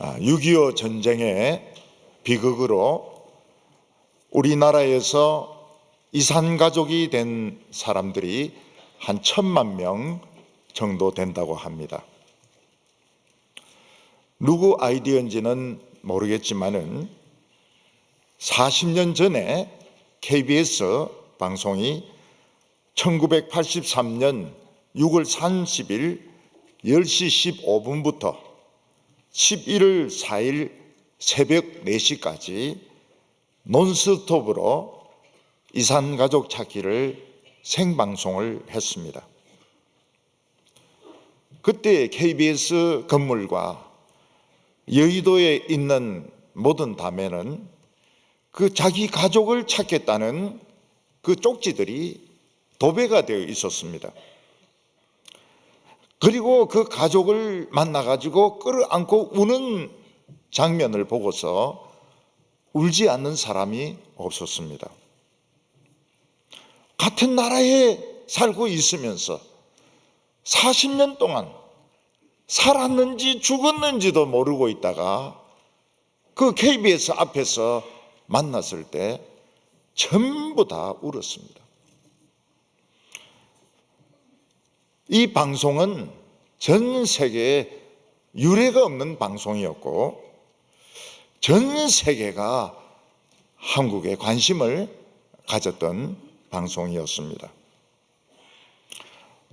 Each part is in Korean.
6.25 전쟁의 비극으로 우리나라에서 이산가족이 된 사람들이 한 1,000만 명 정도 된다고 합니다. 누구 아이디어인지는 모르겠지만은 40년 전에 KBS 방송이 1983년 6월 30일 10시 15분부터 11월 4일 새벽 4시까지 논스톱으로 이산가족 찾기를 생방송을 했습니다. 그때 KBS 건물과 여의도에 있는 모든 담에는 그 자기 가족을 찾겠다는 그 쪽지들이 도배가 되어 있었습니다. 그리고 그 가족을 만나가지고 끌어안고 우는 장면을 보고서 울지 않는 사람이 없었습니다. 같은 나라에 살고 있으면서 40년 동안 살았는지 죽었는지도 모르고 있다가 그 KBS 앞에서 만났을 때 전부 다 울었습니다. 이 방송은 전 세계에 유례가 없는 방송이었고 전 세계가 한국에 관심을 가졌던 방송이었습니다.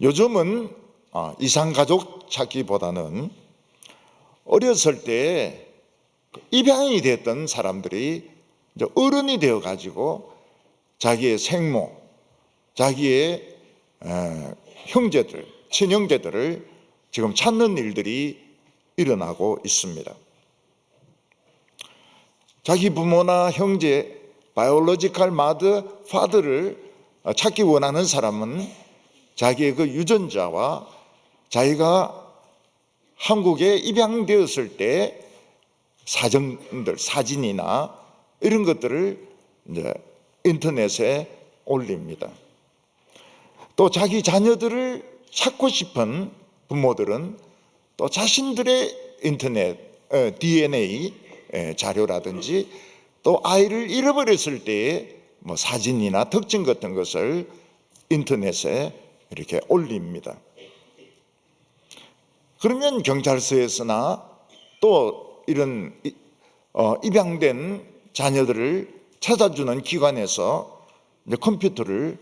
요즘은 이산가족 찾기보다는 어렸을 때 입양이 됐던 사람들이 이제 어른이 되어 가지고 자기의 생모, 자기의 형제들, 친형제들을 지금 찾는 일들이 일어나고 있습니다. 자기 부모나 형제, 바이올로지컬 마더, 파더를 찾기 원하는 사람은 자기의 그 유전자와 자기가 한국에 입양되었을 때 사정들, 사진이나 이런 것들을 이제 인터넷에 올립니다. 또 자기 자녀들을 찾고 싶은 부모들은 또 자신들의 인터넷 DNA 자료라든지 또 아이를 잃어버렸을 때의 뭐 사진이나 특징 같은 것을 인터넷에 이렇게 올립니다. 그러면 경찰서에서나 또 이런 입양된 자녀들을 찾아주는 기관에서 이제 컴퓨터를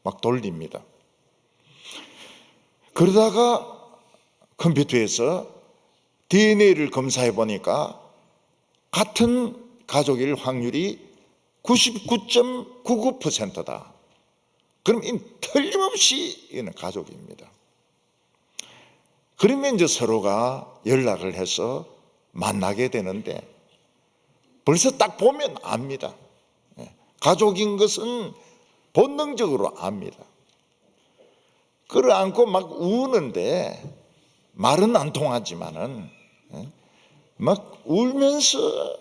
막 돌립니다. 그러다가 컴퓨터에서 DNA를 검사해 보니까 같은 가족일 확률이 99.99%다. 그럼 틀림없이 이는 가족입니다. 그러면 이제 서로가 연락을 해서 만나게 되는데 벌써 딱 보면 압니다. 가족인 것은 본능적으로 압니다. 끌어안고 막 우는데 말은 안 통하지만은 막 울면서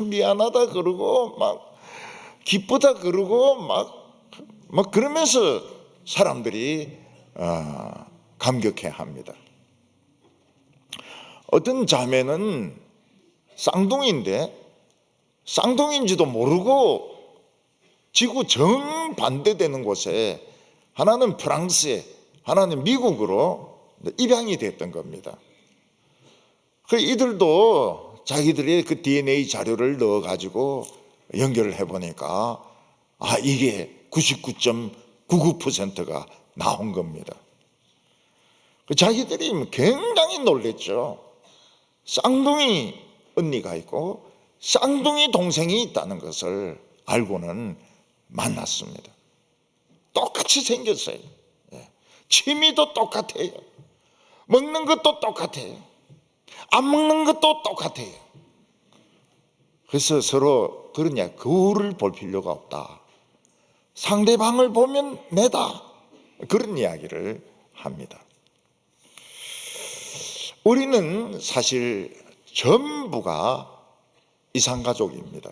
미안하다 그러고 막 기쁘다 그러고 막 그러면서 사람들이 감격해합니다. 어떤 자매는 쌍둥이인데 쌍둥이인지도 모르고 지구 정반대되는 곳에 하나는 프랑스에 하나는 미국으로 입양이 됐던 겁니다. 그 이들도 자기들의 그 DNA 자료를 넣어가지고 연결을 해보니까 이게 99.99%가 나온 겁니다. 자기들이 굉장히 놀랬죠. 쌍둥이 언니가 있고 쌍둥이 동생이 있다는 것을 알고는 만났습니다. 똑같이 생겼어요. 취미도 똑같아요. 먹는 것도 똑같아요. 안 먹는 것도 똑같아요. 그래서 서로 그러냐, 거울을 볼 필요가 없다. 상대방을 보면 내다. 그런 이야기를 합니다. 우리는 사실 전부가 이산가족입니다.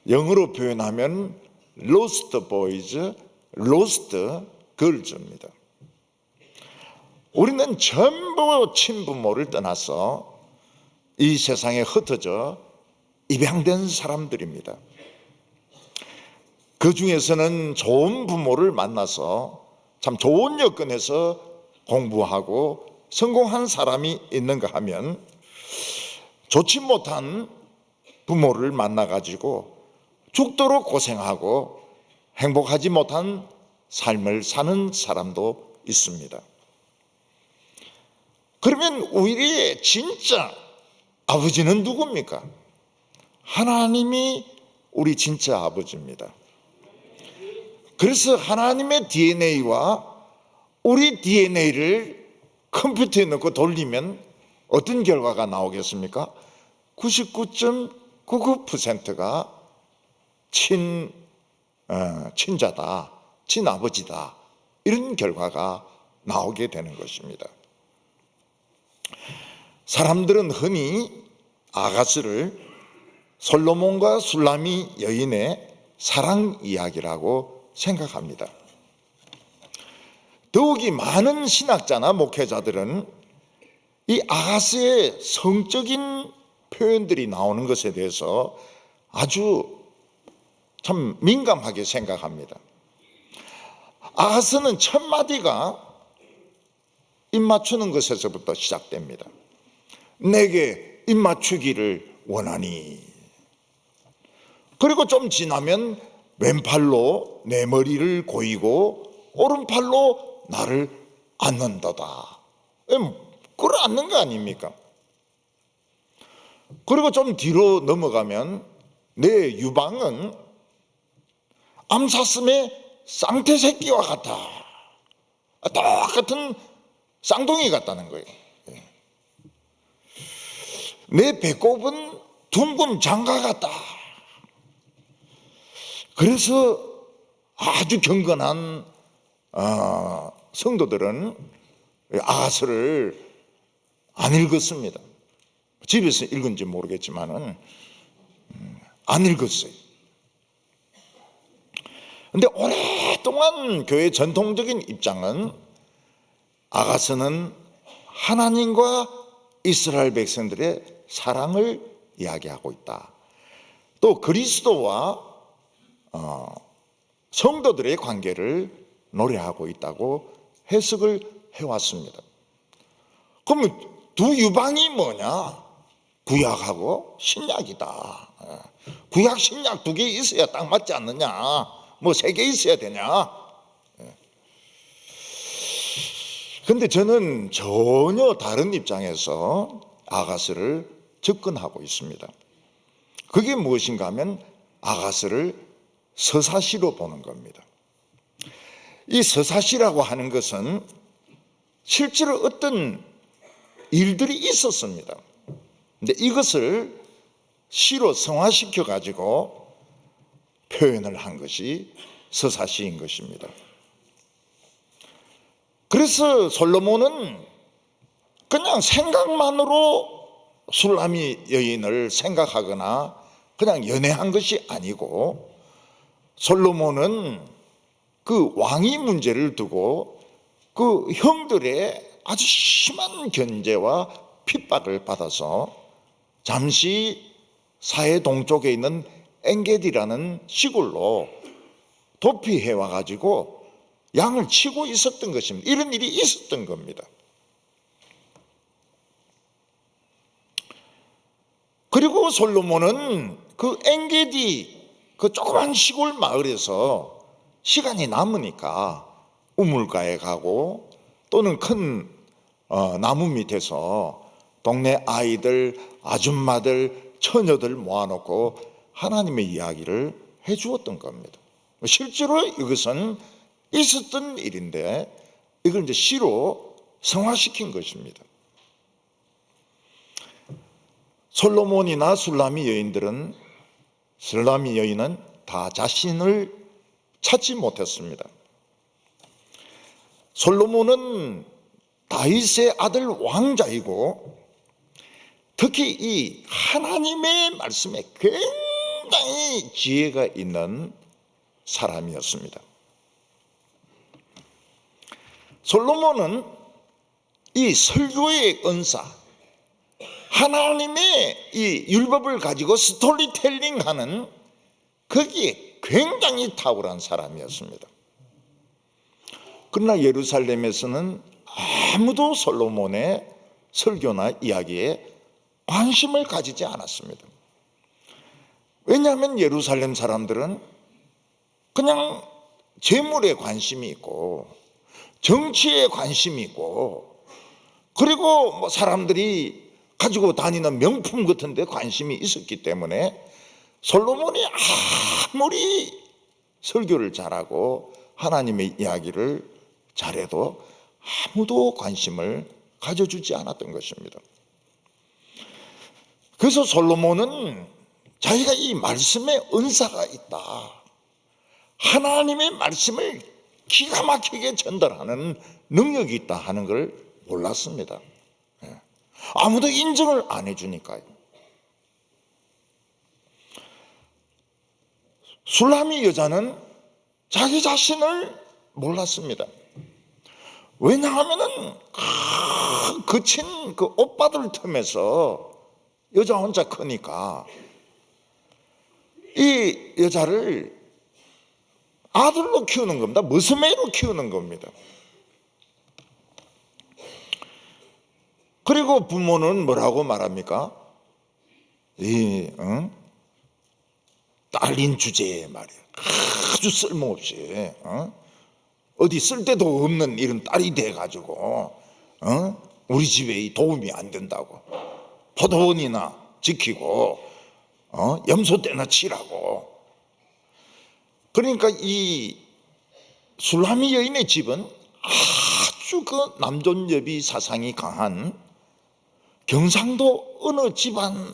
영어로 표현하면 lost boys, lost girls입니다. 우리는 전부 친부모를 떠나서 이 세상에 흩어져 입양된 사람들입니다. 그 중에서는 좋은 부모를 만나서 참 좋은 여건에서 공부하고 성공한 사람이 있는가 하면, 좋지 못한 부모를 만나가지고 죽도록 고생하고 행복하지 못한 삶을 사는 사람도 있습니다. 그러면 우리의 진짜 아버지는 누굽니까? 하나님이 우리 진짜 아버지입니다. 그래서 하나님의 DNA와 우리 DNA를 컴퓨터에 넣고 돌리면 어떤 결과가 나오겠습니까? 99.99%가 친자다, 친아버지다, 이런 결과가 나오게 되는 것입니다. 사람들은 흔히 아가스를 솔로몬과 술라미 여인의 사랑 이야기라고 생각합니다. 더욱이 많은 신학자나 목회자들은 이 아가스의 성적인 표현들이 나오는 것에 대해서 아주 참 민감하게 생각합니다. 아가스는 첫 마디가 입 맞추는 것에서부터 시작됩니다. 내게 입 맞추기를 원하니. 그리고 좀 지나면 왼팔로 내 머리를 고이고 오른팔로 나를 안는다다. 끌어안는 거 아닙니까? 그리고 좀 뒤로 넘어가면 내 유방은 암사슴의 쌍태 새끼와 같다. 똑같은 쌍둥이 같다는 거예요. 내 배꼽은 둥근 장가 같다. 그래서 아주 경건한 성도들은 아가스를 안 읽었습니다. 집에서 읽은지 모르겠지만은 안 읽었어요. 근데 오랫동안 교회 전통적인 입장은 아가스는 하나님과 이스라엘 백성들의 사랑을 이야기하고 있다. 또 그리스도와 성도들의 관계를 노래하고 있다고 해석을 해왔습니다. 그러면 두 유방이 뭐냐? 구약하고 신약이다. 구약 신약 두 개 있어야 딱 맞지 않느냐? 뭐 세 개 있어야 되냐? 근데 저는 전혀 다른 입장에서 아가스를 접근하고 있습니다. 그게 무엇인가 하면 아가스를 서사시로 보는 겁니다. 이 서사시라고 하는 것은 실제로 어떤 일들이 있었습니다. 근데 이것을 시로 성화시켜 가지고 표현을 한 것이 서사시인 것입니다. 그래서 솔로몬은 그냥 생각만으로 술라미 여인을 생각하거나 그냥 연애한 것이 아니고, 솔로몬은 그 왕위 문제를 두고 그 형들의 아주 심한 견제와 핍박을 받아서 잠시 사해 동쪽에 있는 엔게디라는 시골로 도피해 와가지고 양을 치고 있었던 것입니다. 이런 일이 있었던 겁니다. 그리고 솔로몬은 그 엔게디 그 조그만 시골 마을에서 시간이 남으니까 우물가에 가고 또는 큰 나무 밑에서 동네 아이들, 아줌마들, 처녀들 모아놓고 하나님의 이야기를 해주었던 겁니다. 실제로 이것은 있었던 일인데 이걸 이제 시로 성화시킨 것입니다. 솔로몬이나 술라미 여인은 다 자신을 찾지 못했습니다. 솔로몬은 다윗의 아들 왕자이고 특히 이 하나님의 말씀에 굉장히 지혜가 있는 사람이었습니다. 솔로몬은 이 설교의 은사, 하나님의 이 율법을 가지고 스토리텔링하는 거기에 굉장히 탁월한 사람이었습니다. 그러나 예루살렘에서는 아무도 솔로몬의 설교나 이야기에 관심을 가지지 않았습니다. 왜냐하면 예루살렘 사람들은 그냥 재물에 관심이 있고 정치에 관심이 있고 그리고 뭐 사람들이 가지고 다니는 명품 같은 데 관심이 있었기 때문에 솔로몬이 아무리 설교를 잘하고 하나님의 이야기를 잘해도 아무도 관심을 가져주지 않았던 것입니다. 그래서 솔로몬은 자기가 이 말씀에 은사가 있다, 하나님의 말씀을 기가 막히게 전달하는 능력이 있다 하는 걸 몰랐습니다. 아무도 인정을 안 해주니까요. 술라미 여자는 자기 자신을 몰랐습니다. 왜냐하면은 거친 그 오빠들 틈에서 여자 혼자 크니까 이 여자를 아들로 키우는 겁니다. 머슴애로 키우는 겁니다. 그리고 부모는 뭐라고 말합니까? 딸린 주제에 말이야, 아주 쓸모없이 어디 쓸데도 없는 이런 딸이 돼가지고 우리 집에 도움이 안 된다고, 포도원이나 지키고 염소 때나 치라고. 그러니까 이 술라미 여인의 집은 아주 그 남존여비 사상이 강한 경상도 어느 집안이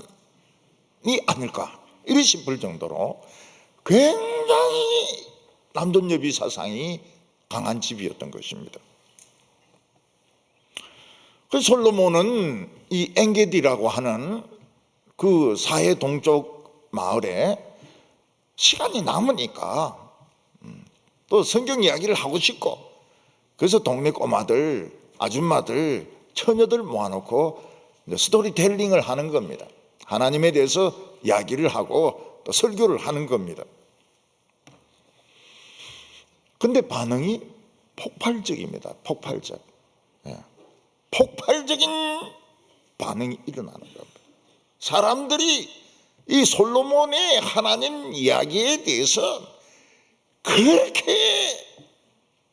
아닐까 이리 싶을 정도로 굉장히 남존여비 사상이 강한 집이었던 것입니다. 그 솔로몬은 이 엔게디라고 하는 그 사해 동쪽 마을에 시간이 남으니까 또 성경 이야기를 하고 싶고, 그래서 동네 꼬마들, 아줌마들, 처녀들 모아놓고 스토리텔링을 하는 겁니다. 하나님에 대해서 이야기를 하고 또 설교를 하는 겁니다. 근데 반응이 폭발적입니다. 폭발적. 폭발적인 반응이 일어나는 겁니다. 사람들이 이 솔로몬의 하나님 이야기에 대해서 그렇게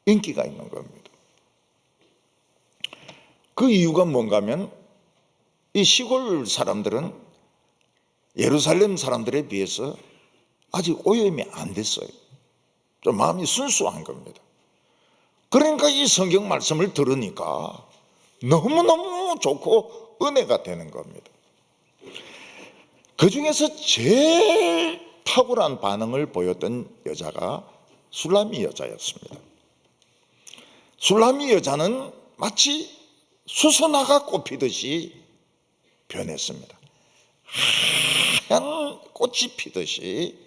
인기가 있는 겁니다. 그 이유가 뭔가 하면 이 시골 사람들은 예루살렘 사람들에 비해서 아직 오염이 안 됐어요. 좀 마음이 순수한 겁니다. 그러니까 이 성경 말씀을 들으니까 너무너무 좋고 은혜가 되는 겁니다. 그 중에서 제일 탁월한 반응을 보였던 여자가 술라미 여자였습니다. 술라미 여자는 마치 수선화가 꽃피듯이 변했습니다. 하얀 꽃이 피듯이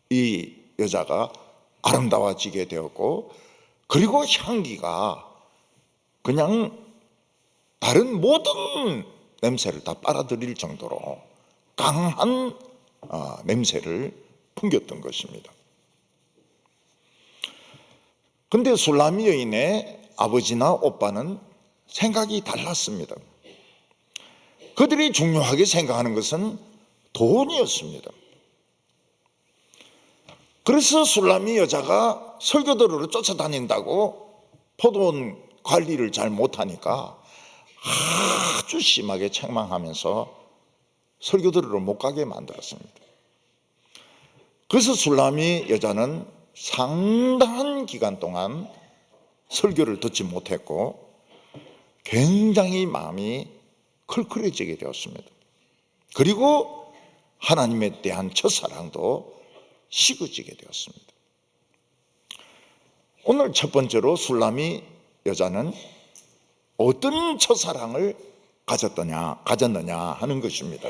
이 여자가 아름다워지게 되었고, 그리고 향기가 그냥 다른 모든 냄새를 다 빨아들일 정도로 강한 냄새를 풍겼던 것입니다. 그런데 술라미 여인의 아버지나 오빠는 생각이 달랐습니다. 그들이 중요하게 생각하는 것은 돈이었습니다. 그래서 술라미 여자가 설교도로를 쫓아다닌다고 포도원 관리를 잘 못하니까 아주 심하게 책망하면서 설교도로를 못 가게 만들었습니다. 그래서 술라미 여자는 상당한 기간 동안 설교를 듣지 못했고 굉장히 마음이 클클해지게 되었습니다. 그리고 하나님에 대한 첫사랑도 식어지게 되었습니다. 오늘 첫 번째로 술라미 여자는 어떤 첫사랑을 가졌느냐 하는 것입니다.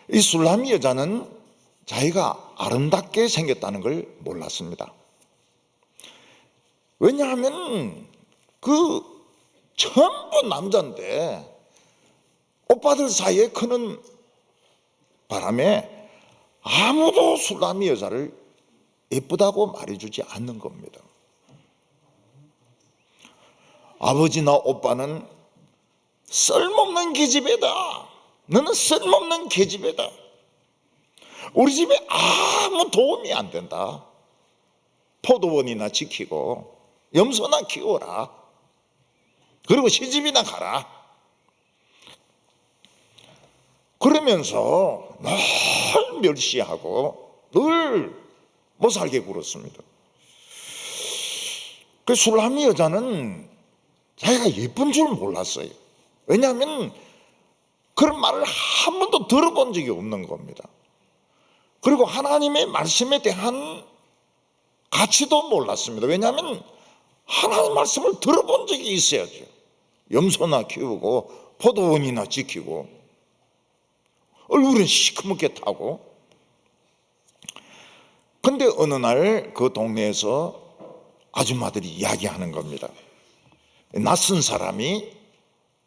이 술라미 여자는 자기가 아름답게 생겼다는 걸 몰랐습니다. 왜냐하면 그 전부 남자인데 오빠들 사이에 크는 바람에 아무도 술람이 여자를 예쁘다고 말해주지 않는 겁니다. 아버지나 오빠는 쓸모없는 계집애다. 너는 쓸모없는 계집애다. 우리 집에 아무 도움이 안 된다. 포도원이나 지키고 염소나 키워라. 그리고 시집이나 가라. 그러면서 늘 멸시하고 늘 못 살게 굴었습니다. 그 술람이 여자는 자기가 예쁜 줄 몰랐어요. 왜냐하면 그런 말을 한 번도 들어본 적이 없는 겁니다. 그리고 하나님의 말씀에 대한 가치도 몰랐습니다. 왜냐하면 하나님 말씀을 들어본 적이 있어야죠. 염소나 키우고 포도원이나 지키고 얼굴은 시커멓게 타고. 근데 어느 날 그 동네에서 아줌마들이 이야기하는 겁니다. 낯선 사람이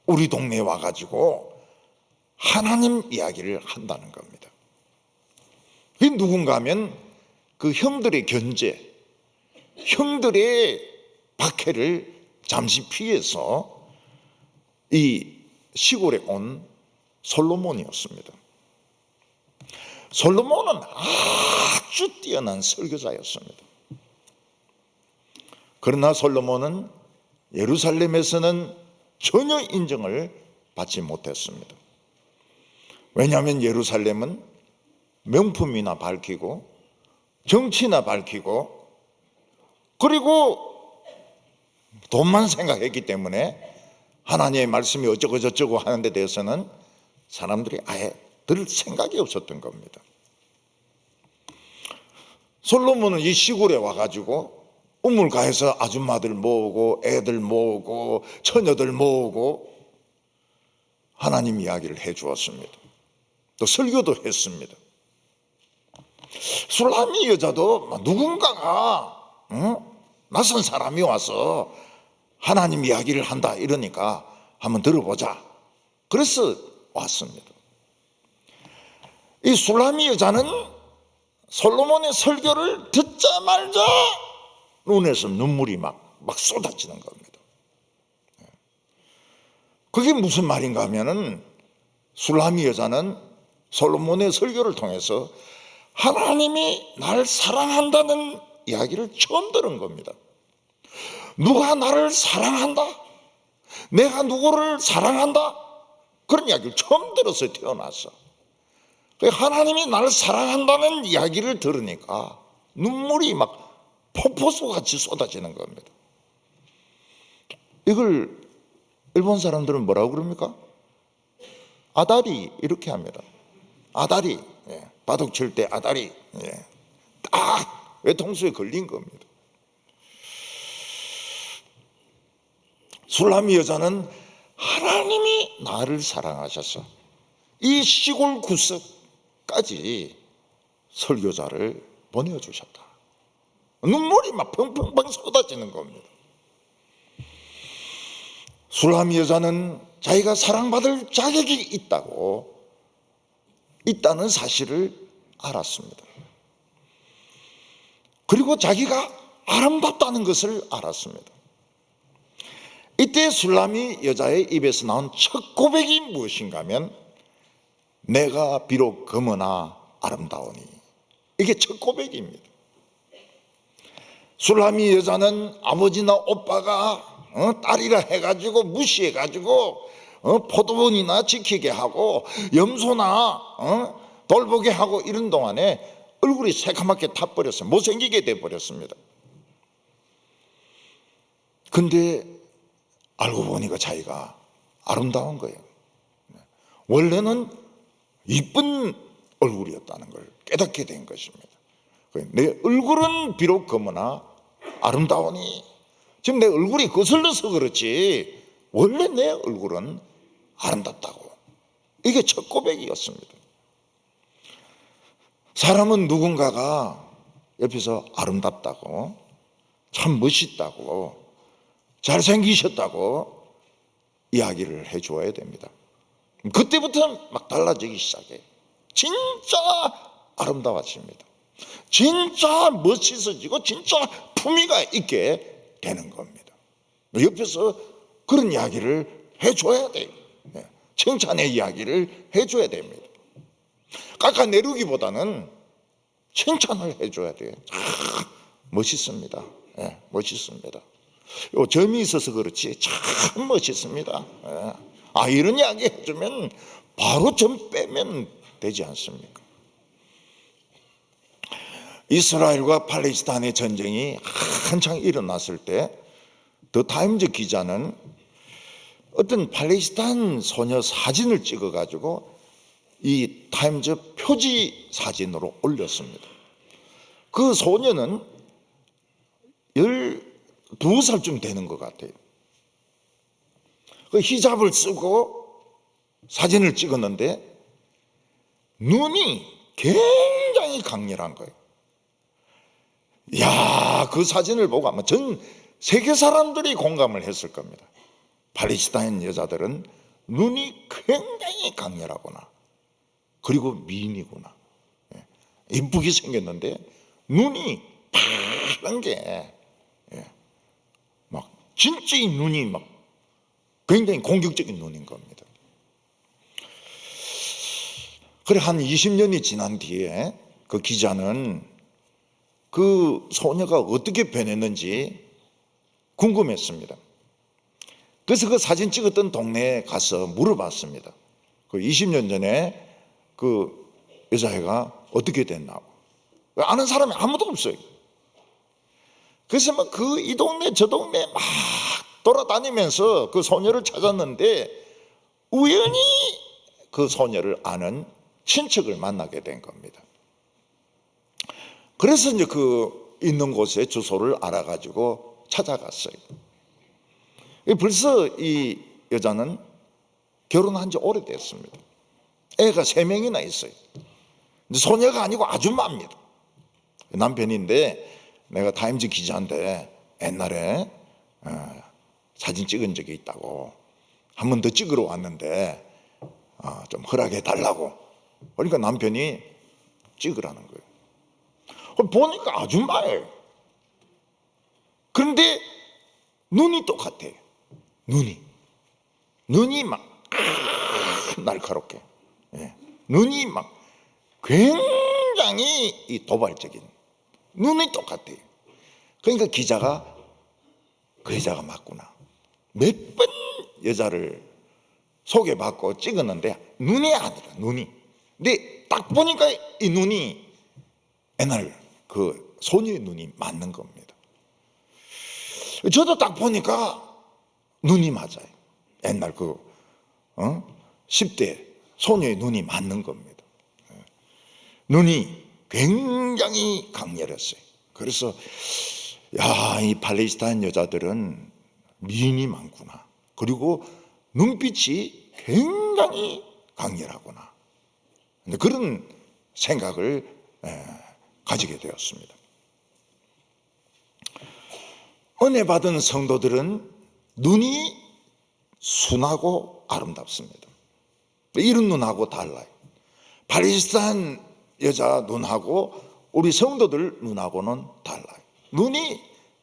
우리 동네에 와가지고 하나님 이야기를 한다는 겁니다. 그게 누군가 하면 그 형들의 견제, 형들의 박해를 잠시 피해서 이 시골에 온 솔로몬이었습니다. 솔로몬은 아주 뛰어난 설교자였습니다. 그러나 솔로몬은 예루살렘에서는 전혀 인정을 받지 못했습니다. 왜냐하면 예루살렘은 명품이나 밝히고 정치나 밝히고 그리고 돈만 생각했기 때문에 하나님의 말씀이 어쩌고 저쩌고 하는 데 대해서는 사람들이 아예 들 생각이 없었던 겁니다. 솔로몬은 이 시골에 와가지고 우물가에서 아줌마들 모으고 애들 모으고 처녀들 모으고 하나님 이야기를 해 주었습니다. 또 설교도 했습니다. 술람이 여자도 누군가가 낯선 사람이 와서 하나님 이야기를 한다 이러니까 한번 들어보자. 그래서 왔습니다. 이 술람이 여자는 솔로몬의 설교를 듣자마자 눈에서 눈물이 막 쏟아지는 겁니다. 그게 무슨 말인가 하면은 술람이 여자는 솔로몬의 설교를 통해서 하나님이 날 사랑한다는 이야기를 처음 들은 겁니다. 누가 나를 사랑한다? 내가 누구를 사랑한다? 그런 이야기를 처음 들어서 태어났어. 하나님이 나를 사랑한다는 이야기를 들으니까 눈물이 막 폭포수 같이 쏟아지는 겁니다. 이걸 일본 사람들은 뭐라고 그럽니까? 아다리 이렇게 합니다. 아다리, 바둑 칠 때 아다리, 딱 외통수에 걸린 겁니다. 술람이 여자는 하나님이 나를 사랑하셔서 이 시골 구석까지 설교자를 보내주셨다. 눈물이 막 펑펑펑 쏟아지는 겁니다. 술람이 여자는 자기가 사랑받을 자격이 있다는 사실을 알았습니다. 그리고 자기가 아름답다는 것을 알았습니다. 이때 술람이 여자의 입에서 나온 첫 고백이 무엇인가 하면 내가 비록 검으나 아름다우니, 이게 첫 고백입니다. 술람이 여자는 아버지나 오빠가 딸이라 해가지고 무시해가지고 포도원이나 지키게 하고 염소나 돌보게 하고 이런 동안에 얼굴이 새카맣게 타버렸어요. 못생기게 돼버렸습니다. 근데 알고 보니까 자기가 아름다운 거예요. 원래는 이쁜 얼굴이었다는 걸 깨닫게 된 것입니다. 내 얼굴은 비록 검으나 아름다우니, 지금 내 얼굴이 거슬려서 그렇지 원래 내 얼굴은 아름답다고. 이게 첫 고백이었습니다. 사람은 누군가가 옆에서 아름답다고, 참 멋있다고, 잘생기셨다고 이야기를 해줘야 됩니다. 그때부터 막 달라지기 시작해요. 진짜 아름다워집니다. 진짜 멋있어지고 진짜 품위가 있게 되는 겁니다. 옆에서 그런 이야기를 해줘야 돼요. 칭찬의 이야기를 해줘야 됩니다. 깎아내리기보다는 칭찬을 해줘야 돼요. 멋있습니다. 멋있습니다. 요 점이 있어서 그렇지 참 멋있습니다. 이런 이야기 해주면 바로 점 빼면 되지 않습니까? 이스라엘과 팔레스타인의 전쟁이 한창 일어났을 때 더 타임즈 기자는 어떤 팔레스타인 소녀 사진을 찍어가지고 이 타임즈 표지 사진으로 올렸습니다. 그 소녀는 12살쯤 되는 것 같아요. 그 히잡을 쓰고 사진을 찍었는데 눈이 굉장히 강렬한 거예요. 야, 그 사진을 보고 아마 전 세계 사람들이 공감을 했을 겁니다. 팔레스타인 여자들은 눈이 굉장히 강렬하구나. 그리고 미인이구나. 이쁘게 생겼는데 눈이 파란 게 막 진짜 이 눈이 막 굉장히 공격적인 눈인 겁니다. 그래 한 20년이 지난 뒤에 그 기자는 그 소녀가 어떻게 변했는지 궁금했습니다. 그래서 그 사진 찍었던 동네에 가서 물어봤습니다. 그 20년 전에 그 여자애가 어떻게 됐나고. 아는 사람이 아무도 없어요. 그래서 막 그 이 동네 저 동네 막 돌아다니면서 그 소녀를 찾았는데 우연히 그 소녀를 아는 친척을 만나게 된 겁니다. 그래서 이제 그 있는 곳에 주소를 알아가지고 찾아갔어요. 벌써 이 여자는 결혼한 지 오래됐습니다. 애가 3명이나 있어요. 근데 소녀가 아니고 아줌마입니다. 남편인데 내가 타임즈 기자인데 옛날에 사진 찍은 적이 있다고 한 번 더 찍으러 왔는데 좀 허락해 달라고. 그러니까 남편이 찍으라는 거예요. 보니까 아줌마예요. 그런데 눈이 똑같아요. 눈이 막 날카롭게, 눈이 막 굉장히 이 도발적인 눈이 똑같아요. 그러니까 기자가 그 여자가 맞구나. 몇 번 여자를 소개받고 찍었는데 눈이 아니라 눈이. 근데 딱 보니까 이 눈이 옛날 그 소녀의 눈이 맞는 겁니다. 저도 딱 보니까 눈이 맞아요. 옛날 그 10대 소녀의 눈이 맞는 겁니다. 눈이 굉장히 강렬했어요. 그래서 야, 이 팔레스타인 여자들은 미인이 많구나. 그리고 눈빛이 굉장히 강렬하구나. 그런 생각을 가지게 되었습니다. 은혜 받은 성도들은 눈이 순하고 아름답습니다. 이런 눈하고 달라요. 팔레스타인 여자 눈하고 우리 성도들 눈하고는 달라요. 눈이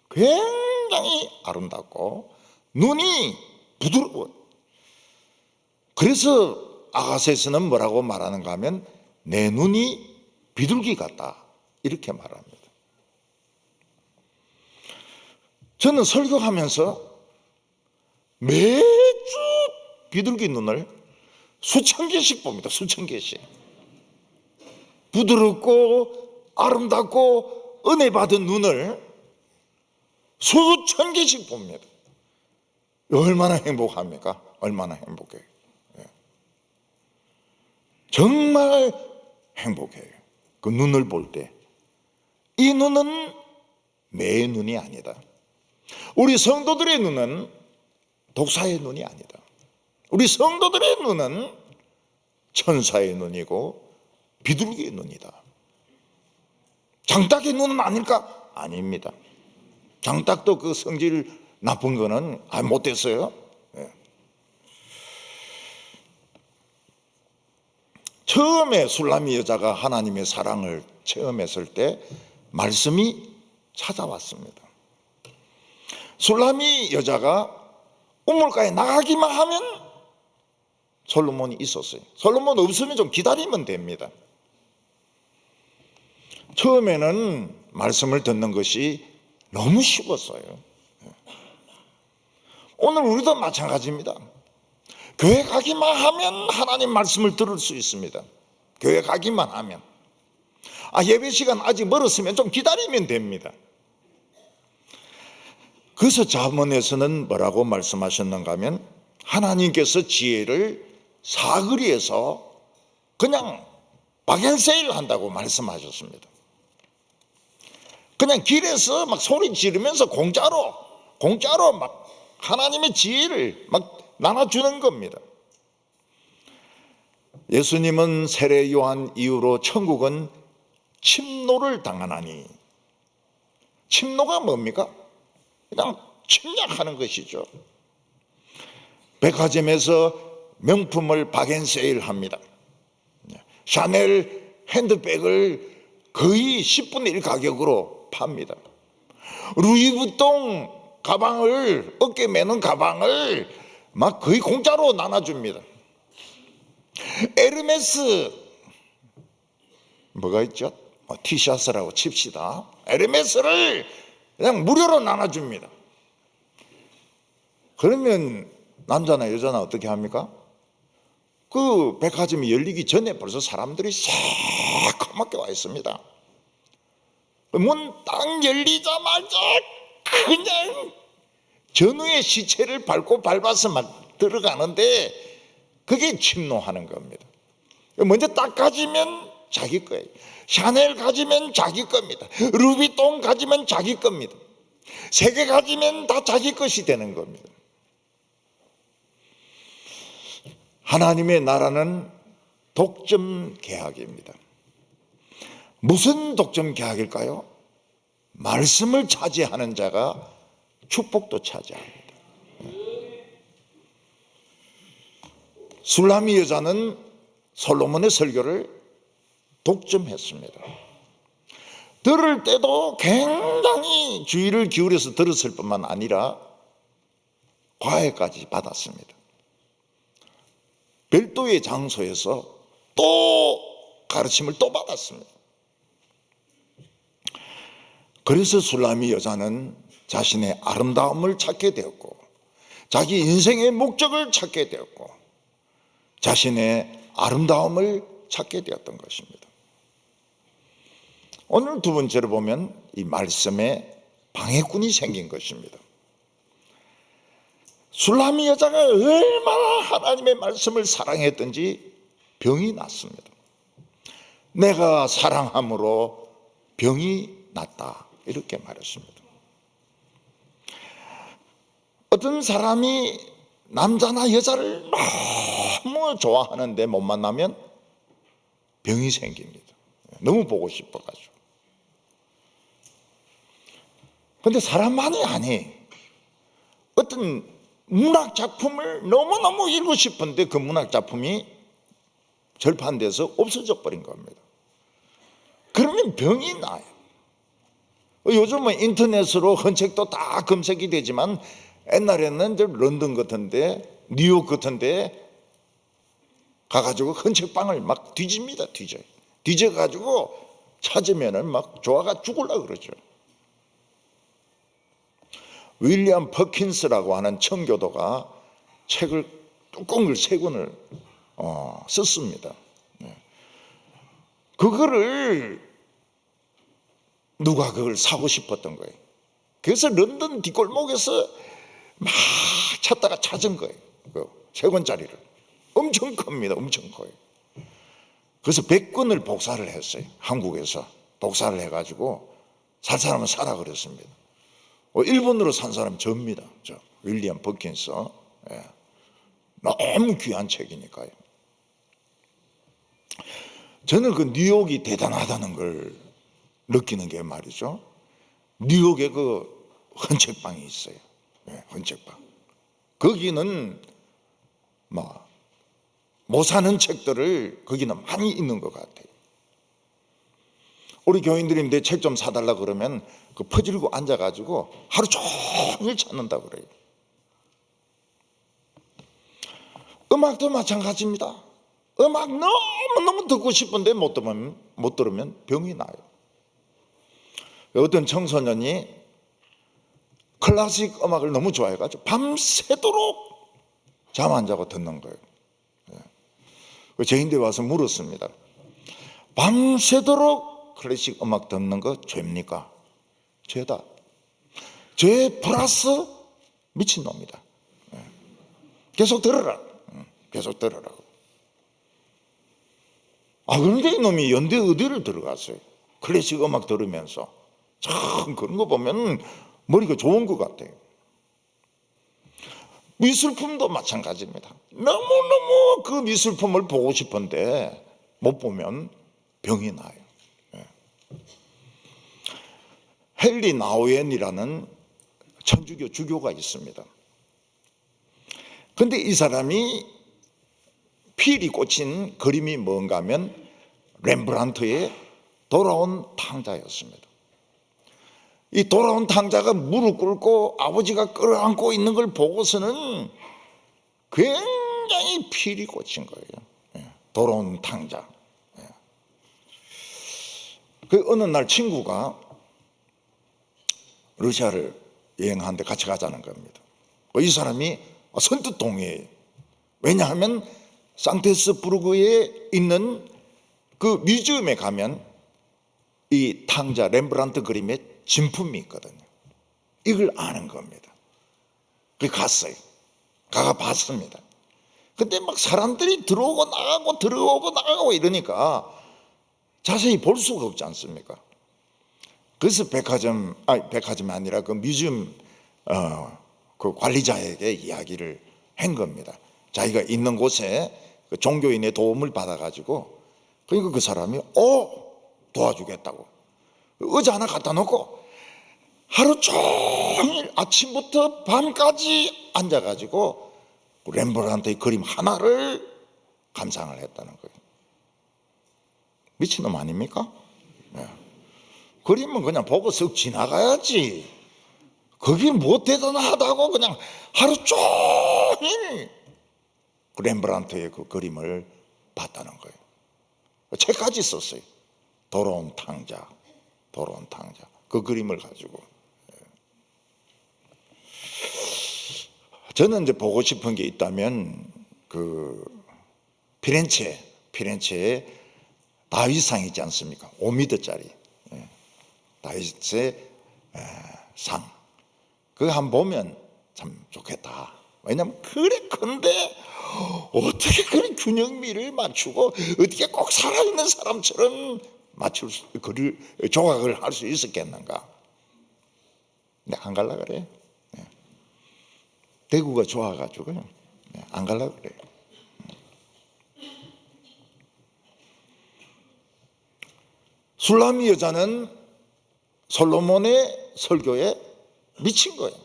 굉장히 아름답고 눈이 부드러워요. 그래서 아가서에서는 뭐라고 말하는가 하면 내 눈이 비둘기 같다 이렇게 말합니다. 저는 설교하면서 매주 비둘기 눈을 수천 개씩 봅니다. 수천 개씩. 부드럽고 아름답고 은혜 받은 눈을 수천 개씩 봅니다. 얼마나 행복합니까? 얼마나 행복해요. 정말 행복해요. 그 눈을 볼 때. 이 눈은 내 눈이 아니다. 우리 성도들의 눈은 독사의 눈이 아니다. 우리 성도들의 눈은 천사의 눈이고 비둘기의 눈이다. 장딱의 눈은 아닐까? 아닙니다. 장딱도 그 성질 나쁜 거는 못됐어요. 처음에 술라미 여자가 하나님의 사랑을 체험했을 때 말씀이 찾아왔습니다. 술라미 여자가 우물가에 나가기만 하면 솔로몬이 있었어요. 솔로몬 없으면 좀 기다리면 됩니다. 처음에는 말씀을 듣는 것이 너무 쉬웠어요. 오늘 우리도 마찬가지입니다. 교회 가기만 하면 하나님 말씀을 들을 수 있습니다. 교회 가기만 하면. 예배 시간 아직 멀었으면 좀 기다리면 됩니다. 그래서 잠언에서는 뭐라고 말씀하셨는가 하면 하나님께서 지혜를 사거리에서 그냥 박앤세일 한다고 말씀하셨습니다. 그냥 길에서 막 소리 지르면서 공짜로 막 하나님의 지혜를 막 나눠주는 겁니다. 예수님은 세례 요한 이후로 천국은 침노를 당하나니, 침노가 뭡니까? 그냥 침략하는 것이죠. 백화점에서 명품을 박앤세일 합니다. 샤넬 핸드백을 거의 10분의 1 가격으로 팝니다. 루이부통 가방을, 어깨 매는 가방을 막 거의 공짜로 나눠줍니다. 에르메스 뭐가 있죠? 티셔츠라고 칩시다. 에르메스를 그냥 무료로 나눠줍니다. 그러면 남자나 여자나 어떻게 합니까? 그 백화점이 열리기 전에 벌써 사람들이 새까맣게 와 있습니다. 문 딱 열리자마자 그냥 전우의 시체를 밟아서 막 들어가는데 그게 침노하는 겁니다. 먼저 딱 가지면 자기 거예요. 샤넬 가지면 자기 겁니다. 루비통 가지면 자기 겁니다. 3개 가지면 다 자기 것이 되는 겁니다. 하나님의 나라는 독점 계약입니다. 무슨 독점 계약일까요? 말씀을 차지하는 자가 축복도 차지합니다. 술라미 여자는 솔로몬의 설교를 독점했습니다. 들을 때도 굉장히 주의를 기울여서 들었을 뿐만 아니라 과외까지 받았습니다. 별도의 장소에서 또 가르침을 또 받았습니다. 그래서 술라미 여자는 자신의 아름다움을 찾게 되었고 자기 인생의 목적을 찾게 되었고 자신의 아름다움을 찾게 되었던 것입니다. 오늘 두 번째로 보면 이 말씀에 방해꾼이 생긴 것입니다. 술라미 여자가 얼마나 하나님의 말씀을 사랑했던지 병이 났습니다. 내가 사랑함으로 병이 났다 이렇게 말했습니다. 어떤 사람이 남자나 여자를 너무 좋아하는데 못 만나면 병이 생깁니다. 너무 보고 싶어가지고. 근데 사람만이 아니, 어떤 문학 작품을 너무너무 읽고 싶은데 그 문학 작품이 절판돼서 없어져 버린 겁니다. 그러면 병이 나요. 요즘은 인터넷으로 헌책도 다 검색이 되지만 옛날에는 런던 같은데 뉴욕 같은데 가가지고 헌책방을 막 뒤집니다. 뒤져가지고 찾으면은 막 좋아가 죽으려고 그러죠. 윌리엄 퍼킨스라고 하는 청교도가 책을 뚜껑을 3권을 썼습니다. 그거를 누가 그걸 사고 싶었던 거예요. 그래서 런던 뒷골목에서 막 찾다가 찾은 거예요. 그 3권짜리를. 엄청 큽니다. 엄청 커요. 그래서 100권을 복사를 했어요. 한국에서 복사를 해가지고 살 사람은 사라 그랬습니다. 일본으로 산 사람 접니다. 윌리엄 퍼킨스. 예. 너무 귀한 책이니까요. 저는 그 뉴욕이 대단하다는 걸 느끼는 게 말이죠. 뉴욕에 그 헌책방이 있어요. 예, 헌책방. 거기는 못 사는 책들을 거기는 많이 있는 것 같아요. 우리 교인들이 내 책 좀 사달라 그러면 그 퍼질고 앉아가지고 하루 종일 찾는다 그래요. 음악도 마찬가지입니다. 음악 너무너무 듣고 싶은데 못 들으면 병이 나요. 어떤 청소년이 클래식 음악을 너무 좋아해가지고 밤새도록 잠 안 자고 듣는 거예요. 저인데 와서 물었습니다. 밤새도록 클래식 음악 듣는 거 죄입니까? 죄다. 죄 플러스 미친놈이다. 계속 들어라. 계속 들으라고. 그런데 이놈이 연대 어디를 들어갔어요? 클래식 음악 들으면서. 참 그런 거 보면 머리가 좋은 것 같아요. 미술품도 마찬가지입니다. 너무너무 그 미술품을 보고 싶은데 못 보면 병이 나요. 헨리 나우엔이라는 천주교 주교가 있습니다. 근데 이 사람이 필이 꽂힌 그림이 뭔가 하면 렘브란트의 돌아온 탕자였습니다. 이 돌아온 탕자가 무릎 꿇고 아버지가 끌어안고 있는 걸 보고서는 굉장히 필이 꽂힌 거예요. 돌아온 탕자. 그 어느 날 친구가 러시아를 여행하는데 같이 가자는 겁니다. 이 사람이 선뜻 동의해요. 왜냐하면 상테스부르크에 있는 그 뮤지엄에 가면 이 탕자 렘브란트 그림의 진품이 있거든요. 이걸 아는 겁니다. 그래서 갔어요. 가가 봤습니다. 근데 막 사람들이 들어오고 나가고 들어오고 나가고 이러니까 자세히 볼 수가 없지 않습니까? 그래서 백화점이 아니라 그 뮤지엄 그 관리자에게 이야기를 한 겁니다. 자기가 있는 곳에 그 종교인의 도움을 받아가지고 그러니까 그 사람이 도와주겠다고 의자 하나 갖다 놓고 하루 종일 아침부터 밤까지 앉아가지고 렘브란트의 그림 하나를 감상을 했다는 거예요. 미친놈 아닙니까? 네. 그림은 그냥 보고 쓱 지나가야지. 그게 뭐 대단하다고 그냥 하루 종일 렘브란트의 그 그림을 봤다는 거예요. 책까지 썼어요. 돌아온 탕자. 그 그림을 가지고. 저는 이제 보고 싶은 게 있다면 그 피렌체에 다윗상 있지 않습니까? 5m짜리 다윗의 상. 그거 한번 보면 참 좋겠다. 왜냐하면 그래 큰데 어떻게 그런 균형미를 맞추고 어떻게 꼭 살아있는 사람처럼 그를 조각을 할 수 있었겠는가? 근데 안 갈라 그래. 대구가 좋아가지고 안 갈라 그래. 술라미 여자는 솔로몬의 설교에 미친 거예요.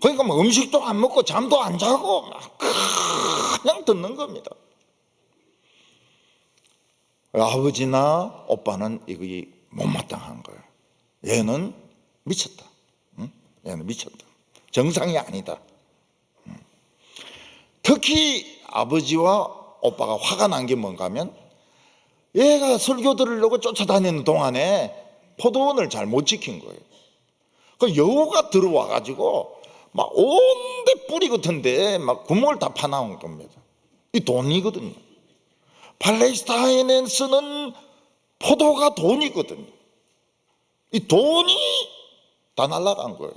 그러니까 뭐 음식도 안 먹고 잠도 안 자고 막 그냥 듣는 겁니다. 아버지나 오빠는 이게 못마땅한 거예요. 얘는 미쳤다. 얘는 미쳤다. 정상이 아니다. 특히 아버지와 오빠가 화가 난 게 뭔가 하면 얘가 설교 들으려고 쫓아다니는 동안에 포도원을 잘 못 지킨 거예요. 그 여우가 들어와 가지고 막 온데 뿌리 같은데 막 구멍을 다 파나온 겁니다. 이 돈이거든요. 팔레스타인에 쓰는 포도가 돈이거든요. 이 돈이 다 날아간 거예요.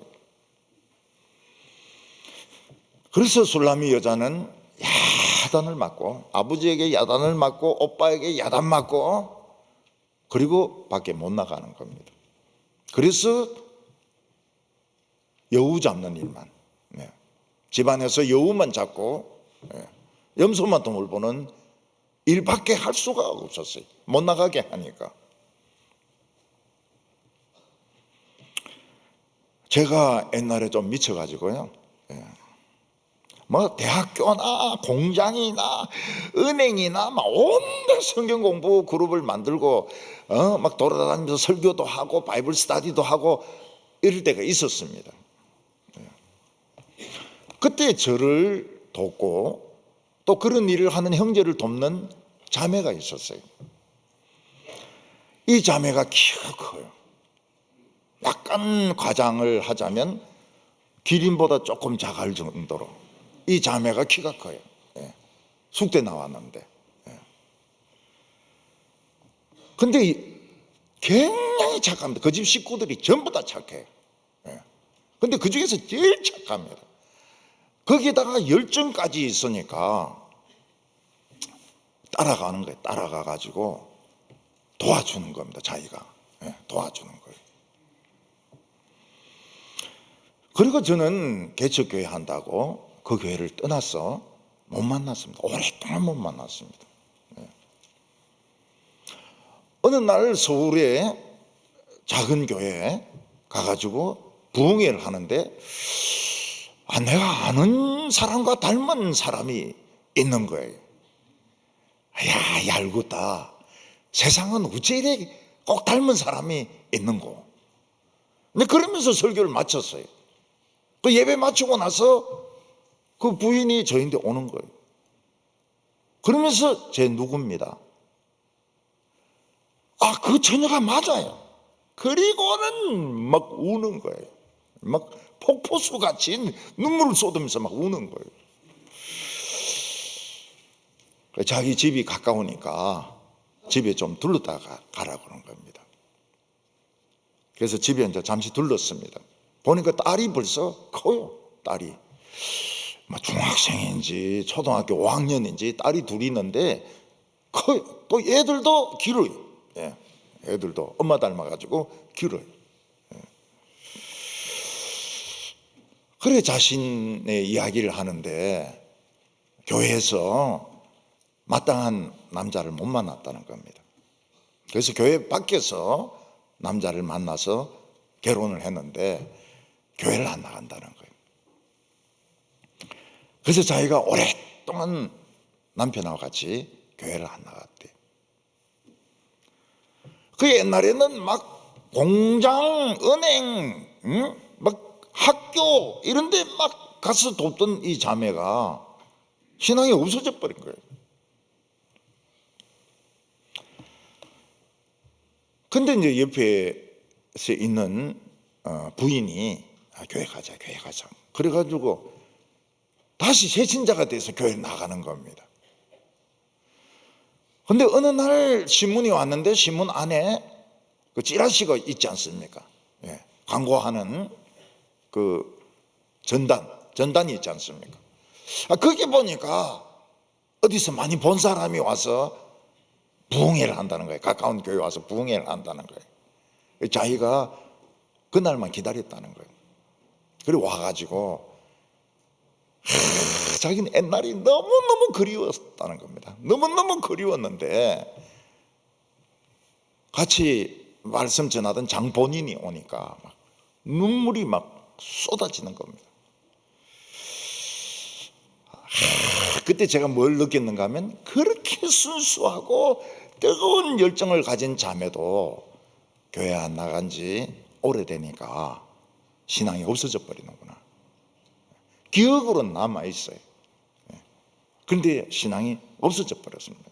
그래서 술라미 여자는 야단을 맞고 아버지에게 야단을 맞고 오빠에게 야단 맞고 그리고 밖에 못 나가는 겁니다. 그래서 여우 잡는 일만 집안에서 여우만 잡고 염소만 돈을 버는 일밖에 할 수가 없었어요. 못 나가게 하니까. 제가 옛날에 좀 미쳐가지고요 뭐 대학교나 공장이나 은행이나 막 온갖 성경 공부 그룹을 만들고 막 돌아다니면서 설교도 하고 바이블 스터디도 하고 이럴 때가 있었습니다. 그때 저를 돕고 또 그런 일을 하는 형제를 돕는 자매가 있었어요. 이 자매가 키가 커요. 약간 과장을 하자면 기린보다 조금 작을 정도로 이 자매가 키가 커요. 숙대 나왔는데. 근데 굉장히 착합니다. 그 집 식구들이 전부 다 착해요. 근데 그 중에서 제일 착합니다. 거기다가 열정까지 있으니까 따라가는 거예요. 따라가 가지고 도와주는 겁니다. 자기가 도와주는 거예요. 그리고 저는 개척교회 한다고 그 교회를 떠나서 못 만났습니다. 오랫동안 못 만났습니다. 어느 날 서울에 작은 교회에 가가지고 부흥회를 하는데 내가 아는 사람과 닮은 사람이 있는 거예요. 야, 얄궂다. 세상은 어째 이래 꼭 닮은 사람이 있는고. 근데 그러면서 설교를 마쳤어요. 그 예배 마치고 나서 그 부인이 저희한테 오는 거예요. 그러면서 제 누구입니다. 그 처녀가 맞아요. 그리고는 막 우는 거예요. 막 폭포수 같이 눈물을 쏟으면서 막 우는 거예요. 자기 집이 가까우니까 집에 좀 들렀다가 가라고 그런 겁니다. 그래서 집에 이제 잠시 들렀습니다. 보니까 딸이 벌써 커요. 딸이 중학생인지 초등학교 5학년인지 딸이 둘이 있는데 커요. 또 애들도 길어요. 애들도 엄마 닮아가지고 길어요. 그래 자신의 이야기를 하는데 교회에서 마땅한 남자를 못 만났다는 겁니다. 그래서 교회 밖에서 남자를 만나서 결혼을 했는데 교회를 안 나간다는 거예요. 그래서 자기가 오랫동안 남편하고 같이 교회를 안 나갔대요. 그 옛날에는 막 공장, 은행, 막 학교 이런 데 막 가서 돕던 이 자매가 신앙이 없어져 버린 거예요. 근데 이제 옆에 있는 부인이 교회 가자. 그래가지고 다시 새신자가 돼서 교회 나가는 겁니다. 근데 어느 날 신문이 왔는데 신문 안에 그 찌라시가 있지 않습니까? 광고하는 그 전단이 있지 않습니까? 거기 보니까 어디서 많이 본 사람이 와서 부흥회를 한다는 거예요. 가까운 교회 와서 부흥회를 한다는 거예요. 자기가 그날만 기다렸다는 거예요. 그리고 와가지고 자기는 옛날이 너무너무 그리웠다는 겁니다. 너무너무 그리웠는데 같이 말씀 전하던 장본인이 오니까 막 눈물이 막 쏟아지는 겁니다. 그때 제가 뭘 느꼈는가 하면 그렇게 순수하고 뜨거운 열정을 가진 자매도 교회 안 나간 지 오래되니까 신앙이 없어져 버리는구나. 기억으로는 남아있어요. 그런데 신앙이 없어져 버렸습니다.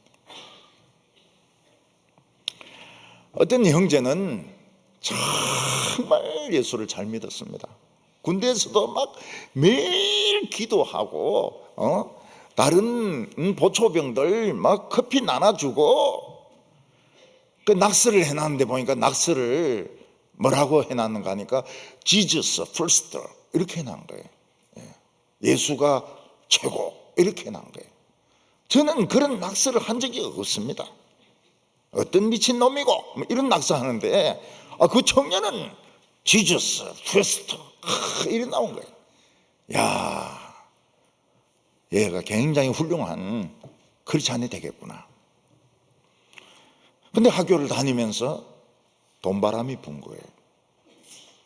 어떤 형제는 정말 예수를 잘 믿었습니다. 군대에서도 막 매일 기도하고 다른 보초병들 막 커피 나눠주고 그 낙서를 해놨는데 보니까 낙서를 뭐라고 해놨는가 하니까 Jesus first 이렇게 해놓은 거예요. 예수가 최고 이렇게 해놓은 거예요. 저는 그런 낙서를 한 적이 없습니다. 어떤 미친놈이고 이런 낙서하는데 그 청년은 Jesus first 이렇게 나온 거예요. 야, 얘가 굉장히 훌륭한 크리스찬이 되겠구나. 근데 학교를 다니면서 돈바람이 분 거예요.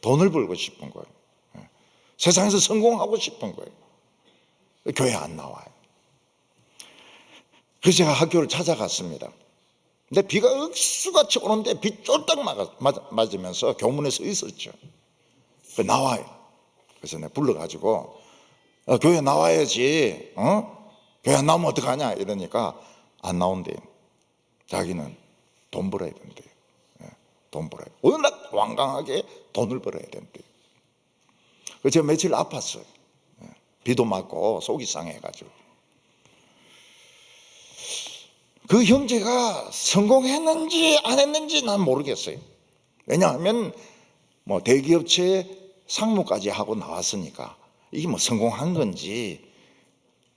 돈을 벌고 싶은 거예요. 세상에서 성공하고 싶은 거예요. 교회 안 나와요. 그래서 제가 학교를 찾아갔습니다. 근데 비가 억수같이 오는데 비 쫄딱 맞으면서 교문에 서 있었죠. 나와요. 그래서 내가 불러가지고 교회 나와야지, 교회 안 나오면 어떡하냐 이러니까 안 나온대요. 자기는 돈 벌어야 된대요. 돈 벌어야 돼. 워낙 완강하게 돈을 벌어야 된대요. 그래서 제가 며칠 아팠어요. 비도 맞고 속이 상해가지고. 그 형제가 성공했는지 안 했는지 난 모르겠어요. 왜냐하면 뭐 대기업체 상무까지 하고 나왔으니까 이게 뭐 성공한 건지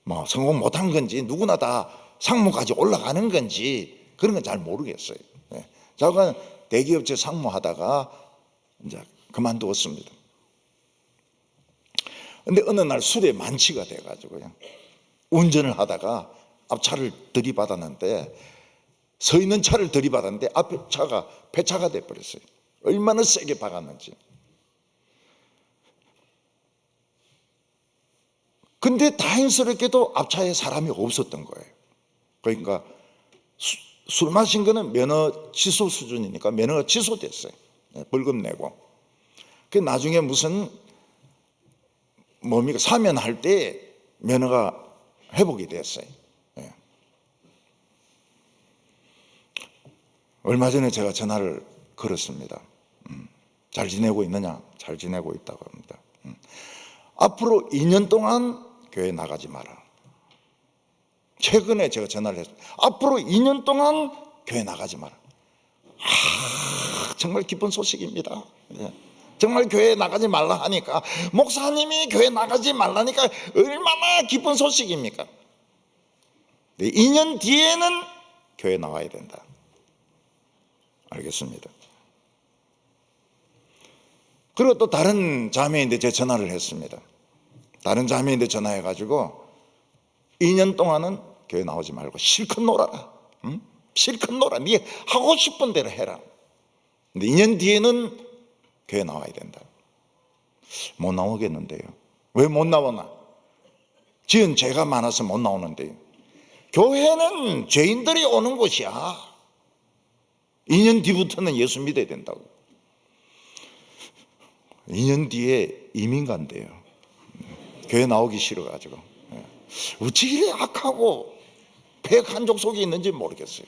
뭐 성공 못한 건지 누구나 다 상무까지 올라가는 건지 그런 건 잘 모르겠어요. 저는 대기업체 상무하다가 이제 그만두었습니다. 근데 어느 날 술에 만취가 돼가지고요. 운전을 하다가 앞차를 들이받았는데 서 있는 차를 들이받았는데 앞에 차가 폐차가 돼버렸어요. 얼마나 세게 박았는지. 근데 다행스럽게도 앞차에 사람이 없었던 거예요. 그러니까 술 마신 거는 면허 취소 수준이니까 면허가 취소됐어요. 벌금 내고. 그 나중에 무슨 뭡니까 사면할 때 면허가 회복이 됐어요. 얼마 전에 제가 전화를 걸었습니다. 잘 지내고 있느냐? 잘 지내고 있다고 합니다. 앞으로 2년 동안 교회 나가지 마라. 최근에 제가 전화를 했습니다. 앞으로 2년 동안 교회 나가지 마라. 정말 기쁜 소식입니다. 정말 교회 나가지 말라 하니까 목사님이 교회 나가지 말라니까 얼마나 기쁜 소식입니까? 2년 뒤에는 교회 나와야 된다. 알겠습니다. 그리고 또 다른 자매인데 제가 전화를 했습니다. 다른 자매인데 전화해가지고 2년 동안은 교회 나오지 말고 실컷 놀아라. 실컷 놀아. 네 하고 싶은 대로 해라. 근데 2년 뒤에는 교회 나와야 된다. 못 나오겠는데요. 왜 못 나오나? 지은 죄가 많아서 못 나오는데요. 교회는 죄인들이 오는 곳이야. 2년 뒤부터는 예수 믿어야 된다고. 2년 뒤에 이민 간대요. 교회 나오기 싫어가지고. 어찌 이래 악하고 폐간족 속에 있는지 모르겠어요.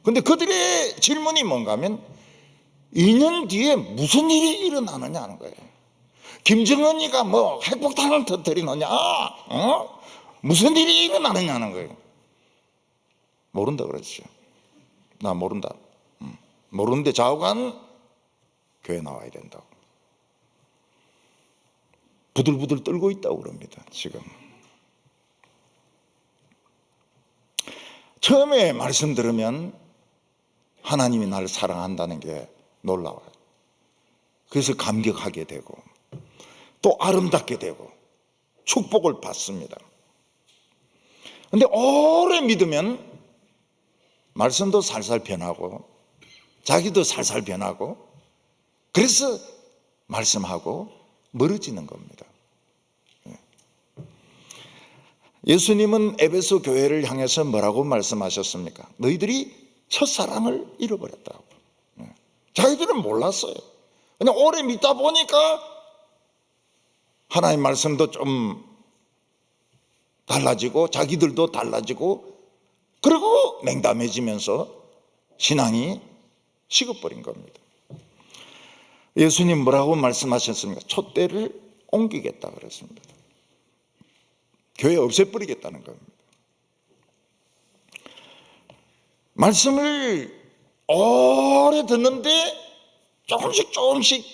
근데 그들의 질문이 뭔가 하면 2년 뒤에 무슨 일이 일어나느냐 하는 거예요. 김정은이가 뭐 핵폭탄을 터뜨리느냐, 무슨 일이 일어나느냐 하는 거예요. 모른다 그랬죠. 나 모른다. 모르는데 좌우간 교회 나와야 된다고. 부들부들 떨고 있다고 그럽니다. 지금 처음에 말씀 들으면 하나님이 나를 사랑한다는 게 놀라워요. 그래서 감격하게 되고 또 아름답게 되고 축복을 받습니다. 그런데 오래 믿으면 말씀도 살살 변하고 자기도 살살 변하고 그래서 말씀하고 멀어지는 겁니다. 예수님은 에베소 교회를 향해서 뭐라고 말씀하셨습니까? 너희들이 첫사랑을 잃어버렸다고. 자기들은 몰랐어요. 그냥 오래 믿다 보니까 하나님 말씀도 좀 달라지고 자기들도 달라지고 그리고 냉담해지면서 신앙이 식어버린 겁니다. 예수님 뭐라고 말씀하셨습니까? 촛대를 옮기겠다 그랬습니다. 교회 없애버리겠다는 겁니다. 말씀을 오래 듣는데 조금씩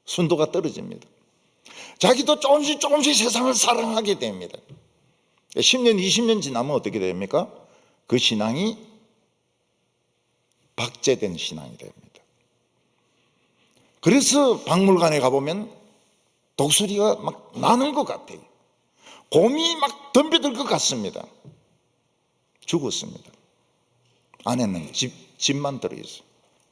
순도가 떨어집니다. 자기도 조금씩 세상을 사랑하게 됩니다. 10년 20년 지나면 어떻게 됩니까? 그 신앙이 박제된 신앙이 됩니다. 그래서 박물관에 가보면 독수리가 막 나는 것 같아요. 곰이 막 덤벼들 것 같습니다. 죽었습니다. 안에는 집만 들어있어요.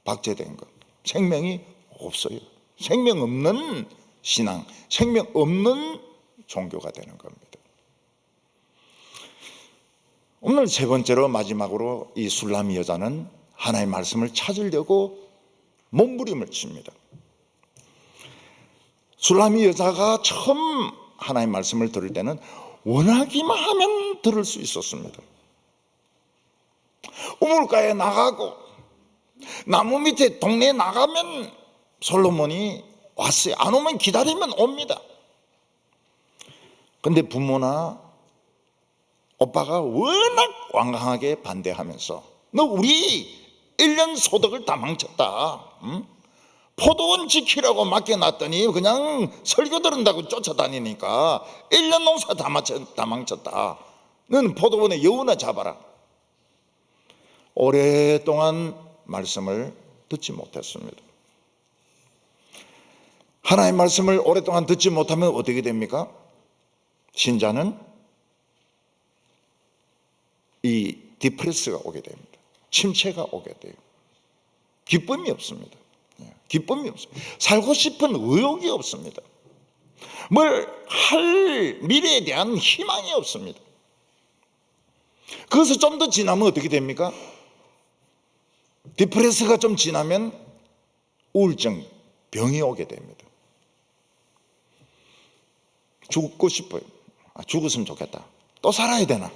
박제된 것. 생명이 없어요. 생명 없는 신앙, 생명 없는 종교가 되는 겁니다. 오늘 세 번째로 마지막으로 이 술람이 여자는 하나님의 말씀을 찾으려고 몸부림을 칩니다. 술람이 여자가 처음 하나님의 말씀을 들을 때는 원하기만 하면 들을 수 있었습니다. 우물가에 나가고 나무 밑에 동네에 나가면 솔로몬이 왔어요. 안 오면 기다리면 옵니다. 근데 부모나 오빠가 워낙 완강하게 반대하면서 너 우리 1년 소득을 다 망쳤다. 응? 포도원 지키라고 맡겨놨더니 그냥 설교 들은다고 쫓아다니니까 1년 농사 다 망쳤다. 너는 포도원에 여우나 잡아라. 오랫동안 말씀을 듣지 못했습니다. 하나님의 말씀을 오랫동안 듣지 못하면 어떻게 됩니까? 신자는 이 디프레스가 오게 됩니다. 침체가 오게 돼요. 기쁨이 없습니다. 기쁨이 없습니다. 살고 싶은 의욕이 없습니다. 뭘 할 미래에 대한 희망이 없습니다. 그것을 좀 더 지나면 어떻게 됩니까? 디프레스가 좀 지나면 우울증, 병이 오게 됩니다. 죽고 싶어요. 죽었으면 좋겠다. 또 살아야 되나?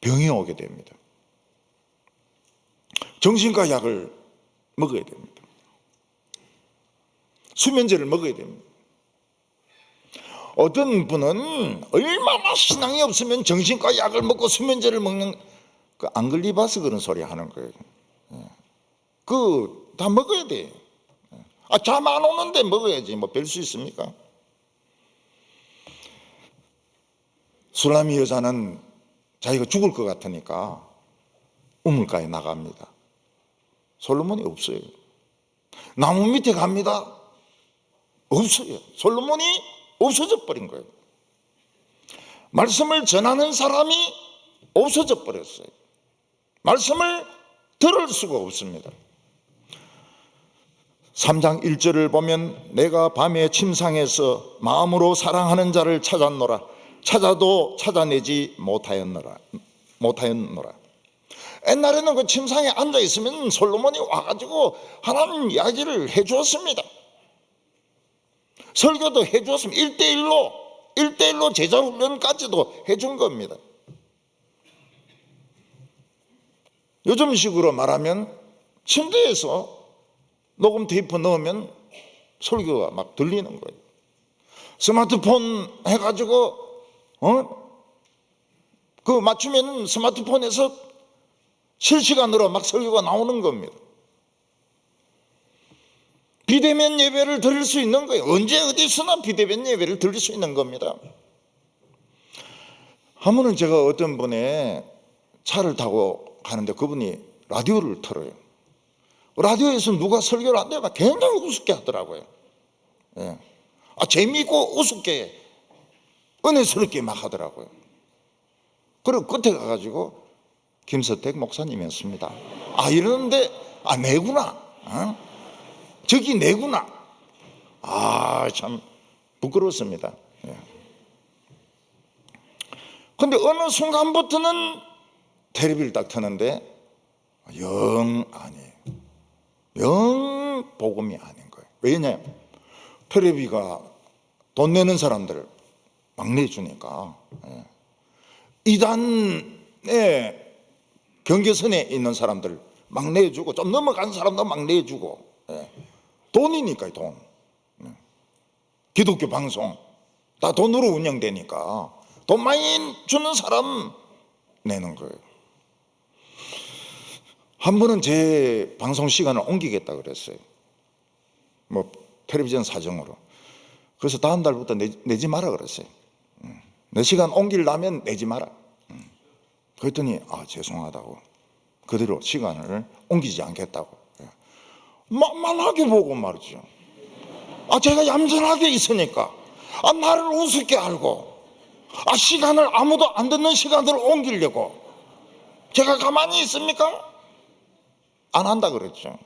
병이 오게 됩니다. 정신과 약을 먹어야 됩니다. 수면제를 먹어야 됩니다. 어떤 분은 얼마나 신앙이 없으면 정신과 약을 먹고 수면제를 먹는 그 안 걸리봐서 그런 소리 하는 거예요. 그 다 먹어야 돼. 잠 안 오는데 먹어야지. 뭐 별 수 있습니까? 술람이 여자는 자기가 죽을 것 같으니까 우물가에 나갑니다. 솔로몬이 없어요. 나무 밑에 갑니다. 없어요. 솔로몬이 없어져 버린 거예요. 말씀을 전하는 사람이 없어져 버렸어요. 말씀을 들을 수가 없습니다. 3장 1절을 보면 내가 밤에 침상에서 마음으로 사랑하는 자를 찾았노라. 찾아도 찾아내지 못하였노라. 옛날에는 그 침상에 앉아 있으면 솔로몬이 와가지고 하나님 이야기를 해주었습니다. 설교도 해주었습니다. 1대1로 제자 훈련까지도 해준 겁니다. 요즘식으로 말하면 침대에서 녹음 테이프 넣으면 설교가 막 들리는 거예요. 스마트폰 해가지고 그 맞추면 스마트폰에서 실시간으로 막 설교가 나오는 겁니다. 비대면 예배를 드릴 수 있는 거예요. 언제 어디서나 비대면 예배를 드릴 수 있는 겁니다. 한 번은 제가 어떤 분의 차를 타고 가는데 그분이 라디오를 틀어요. 라디오에서 누가 설교를 한대 막 굉장히 우습게 하더라고요. 재미있고 우습게 은혜스럽게 막 하더라고요. 그리고 끝에 가가지고 김서택 목사님이었습니다. 이러는데 내구나. 저기 내구나. 참 부끄러웠습니다. 근데 어느 순간부터는 텔레비를 딱 켜는데 영 아니에요. 영 복음이 아닌 거예요. 왜냐하면 텔레비가 돈 내는 사람들을 막 내주니까 이단의 경계선에 있는 사람들 막 내주고 좀 넘어간 사람도 막 내주고 돈이니까요. 돈. 기독교 방송 다 돈으로 운영되니까 돈 많이 주는 사람 내는 거예요. 한 번은 제 방송 시간을 옮기겠다 그랬어요. 뭐 텔레비전 사정으로. 그래서 다음 달부터 내지 마라 그랬어요. 내 시간 옮기려면 내지 마라. 그랬더니 죄송하다고 그대로 시간을 옮기지 않겠다고 만만하게 보고 말이죠. 제가 얌전하게 있으니까 나를 우습게 알고 시간을 아무도 안 듣는 시간으로 옮기려고 제가 가만히 있습니까? 안 한다 그랬죠.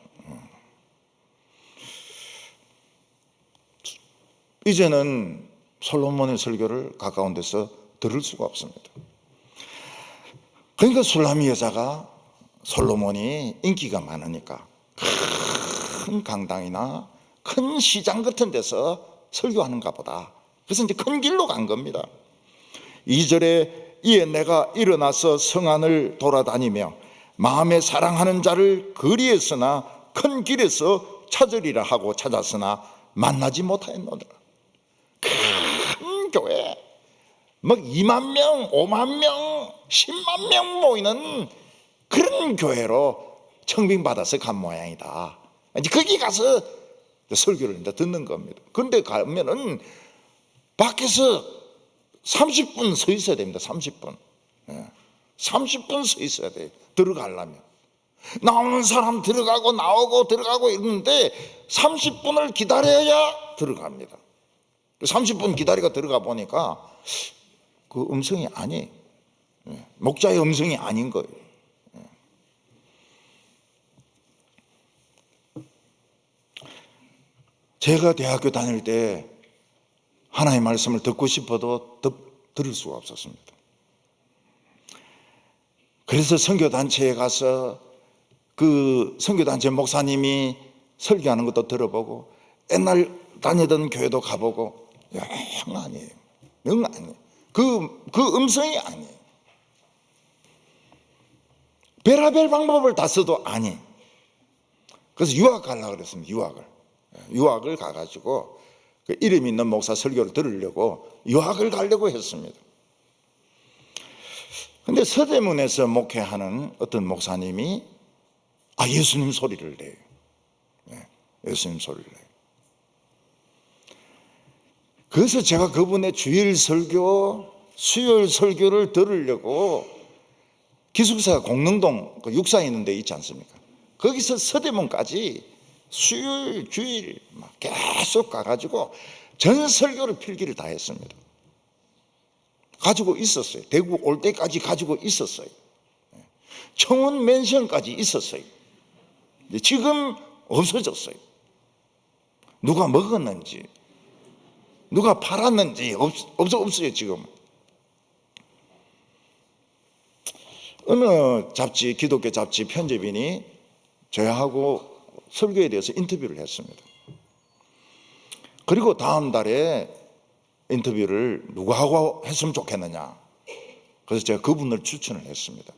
이제는 솔로몬의 설교를 가까운 데서 들을 수가 없습니다. 그러니까 술라미 여자가 솔로몬이 인기가 많으니까 큰 강당이나 큰 시장 같은 데서 설교하는가 보다. 그래서 이제 큰 길로 간 겁니다. 2절에 이에 내가 일어나서 성안을 돌아다니며 마음에 사랑하는 자를 거리에서나 큰 길에서 찾으리라 하고 찾았으나 만나지 못하였노라. 큰 교회 막 2만 명, 5만 명, 10만 명 모이는 그런 교회로 청빙받아서 간 모양이다. 이제 거기 가서 설교를 이제 듣는 겁니다. 그런데 가면은 밖에서 30분 서 있어야 됩니다. 30분. 30분 서 있어야 돼요. 들어가려면. 나오는 사람 들어가고 나오고 들어가고 이러는데 30분을 기다려야 들어갑니다. 30분 기다리고 들어가 보니까 그 음성이 아니에요. 목자의 음성이 아닌 거예요. 제가 대학교 다닐 때 하나님의 말씀을 듣고 싶어도 들을 수가 없었습니다. 그래서 선교단체에 가서 그 선교단체 목사님이 설교하는 것도 들어보고 옛날 다니던 교회도 가보고 영 아니에요. 영 아니에요. 그 음성이 아니에요. 별의별 방법을 다 써도 아니에요. 그래서 유학 가려고 그랬습니다. 유학을 가가지고 그 이름 있는 목사 설교를 들으려고 유학을 가려고 했습니다. 근데 서대문에서 목회하는 어떤 목사님이 예수님 소리를 내요. 예수님 소리를 내요. 그래서 제가 그분의 주일 설교, 수요일 설교를 들으려고 기숙사 공릉동 그 육사에 있는 데 있지 않습니까? 거기서 서대문까지 수요일, 주일 막 계속 가가지고 전 설교를 필기를 다 했습니다. 가지고 있었어요. 대구 올 때까지 가지고 있었어요. 청원 맨션까지 있었어요. 지금 없어졌어요. 누가 먹었는지, 누가 팔았는지 없어요 지금. 어느 잡지, 기독교 잡지 편집인이 저하고 설교에 대해서 인터뷰를 했습니다. 그리고 다음 달에 인터뷰를 누구하고 했으면 좋겠느냐. 그래서 제가 그분을 추천을 했습니다.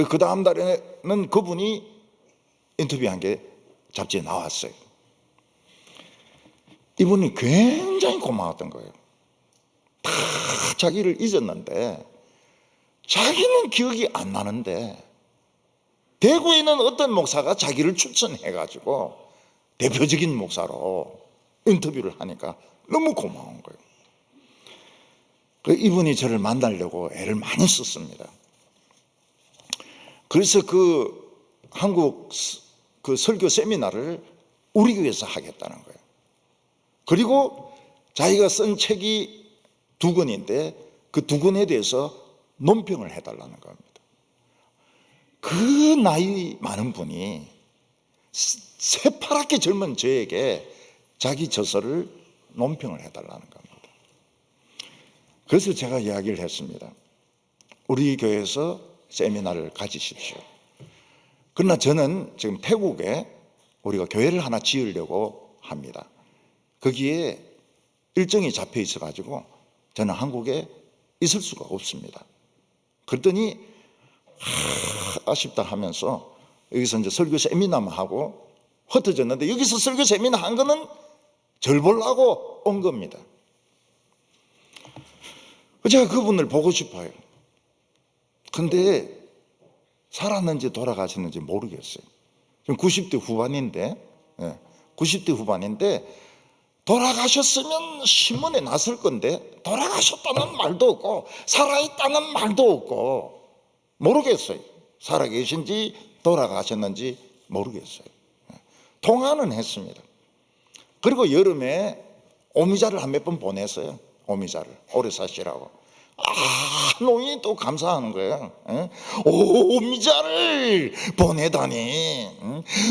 그 다음 달에는 그분이 인터뷰한 게 잡지에 나왔어요. 이분이 굉장히 고마웠던 거예요. 다 자기를 잊었는데 자기는 기억이 안 나는데 대구에 있는 어떤 목사가 자기를 추천해가지고 대표적인 목사로 인터뷰를 하니까 너무 고마운 거예요. 이분이 저를 만나려고 애를 많이 썼습니다. 그래서 그 한국 그 설교 세미나를 우리 교회에서 하겠다는 거예요. 그리고 자기가 쓴 책이 2권인데 그 2권에 대해서 논평을 해달라는 겁니다. 그 나이 많은 분이 새파랗게 젊은 저에게 자기 저서를 논평을 해달라는 겁니다. 그래서 제가 이야기를 했습니다. 우리 교회에서 세미나를 가지십시오. 그러나 저는 지금 태국에 우리가 교회를 하나 지으려고 합니다. 거기에 일정이 잡혀 있어가지고 저는 한국에 있을 수가 없습니다. 그랬더니 아쉽다 하면서 여기서 이제 설교 세미나만 하고 흩어졌는데 여기서 설교 세미나 한 거는 절 보려고 온 겁니다. 제가 그분을 보고 싶어요. 근데 살았는지 돌아가셨는지 모르겠어요. 지금 90대 후반인데 90대 후반인데 돌아가셨으면 신문에 났을 건데 돌아가셨다는 말도 없고 살아있다는 말도 없고 모르겠어요. 살아계신지 돌아가셨는지 모르겠어요. 통화는 했습니다. 그리고 여름에 오미자를 한 몇 번 보냈어요. 오미자를 오래 사시라고. 노인이 또 감사하는 거예요. 오미자를 보내다니,